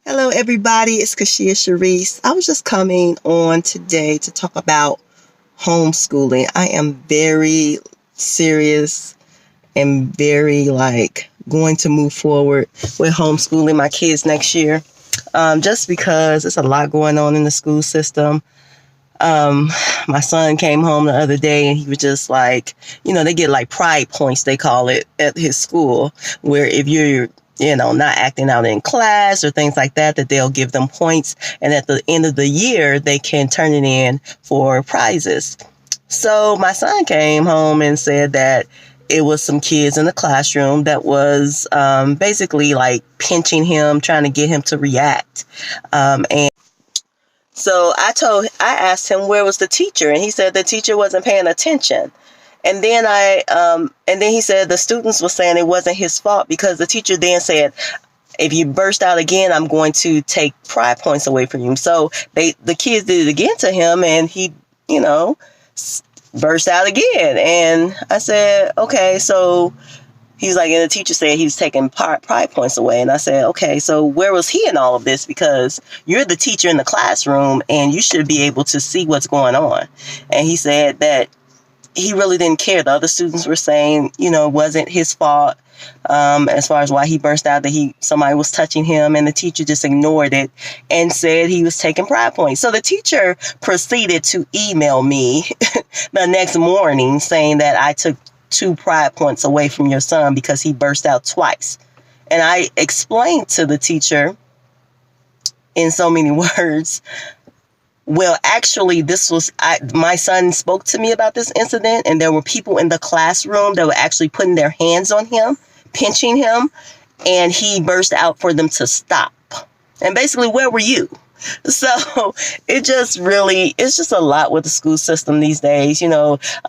Hello, everybody. It's Kashia Sharice. I was just coming on today to talk about homeschooling. I am very serious and very going to move forward with homeschooling my kids next year. Just because there's a lot going on in the school system. My son came home the other day and he was just they get like pride points, they call it at his school, where if you're not acting out in class or things like that, that they'll give them points. And at the end of the year, they can turn it in for prizes. So my son came home and said that it was some kids in the classroom that was basically like pinching him, trying to get him to react. And so I asked him where was the teacher, and he said the teacher wasn't paying attention. And then he said the students were saying it wasn't his fault because the teacher then said, if you burst out again, I'm going to take pride points away from you. So the kids did it again to him, and he, burst out again. And I said, okay, so he's like, and the teacher said he's taking pride points away. And I said, okay, so where was he in all of this? Because you're the teacher in the classroom and you should be able to see what's going on. And he said that he really didn't care. The other students were saying, it wasn't his fault as far as why he burst out, that somebody was touching him, and the teacher just ignored it and said he was taking pride points. So the teacher proceeded to email me the next morning saying that I took 2 pride points away from your son because he burst out twice. And I explained to the teacher in so many words, well, actually, my son spoke to me about this incident, and there were people in the classroom that were actually putting their hands on him, pinching him, and he burst out for them to stop. And basically, where were you? So it's just a lot with the school system these days.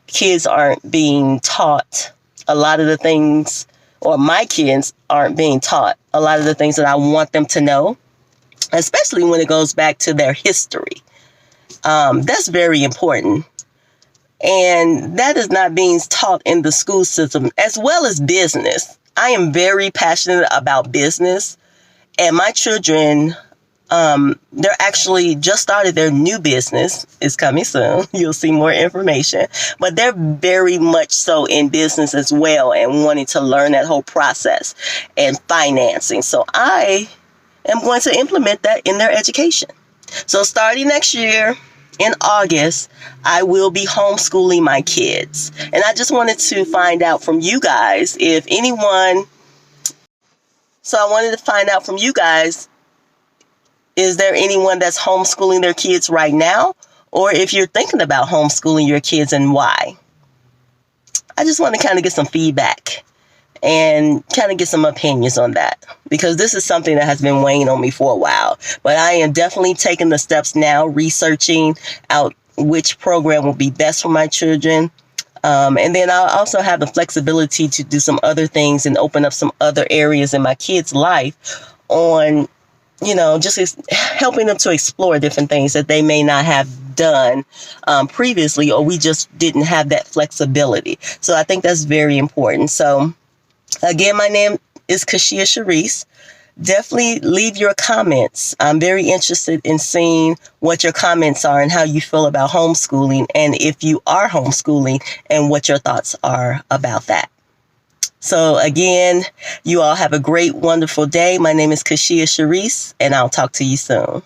Kids aren't being taught a lot of the things, or my kids aren't being taught a lot of the things that I want them to know, especially when it goes back to their history. That's very important. And that is not being taught in the school system, as well as business. I am very passionate about business, and my children, they're actually just started their new business. It's coming soon. You'll see more information, but they're very much so in business as well and wanting to learn that whole process and financing. So I am going to implement that in their education. So starting next year in August, I will be homeschooling my kids. And I just wanted to find out from you guys I wanted to find out from you guys, is there anyone that's homeschooling their kids right now? Or if you're thinking about homeschooling your kids, and why? I just want to kind of get some feedback and kind of get some opinions on that, because this is something that has been weighing on me for a while. But I am definitely taking the steps now, researching out which program will be best for my children. And then I'll also have the flexibility to do some other things and open up some other areas in my kids' life on, just helping them to explore different things that they may not have done previously, or we just didn't have that flexibility. So I think that's very important. So again, my name is Kashia Sharice. Definitely leave your comments. I'm very interested in seeing what your comments are and how you feel about homeschooling, and if you are homeschooling, and what your thoughts are about that. So again, you all have a great, wonderful day. My name is Kashia Sharice, and I'll talk to you soon.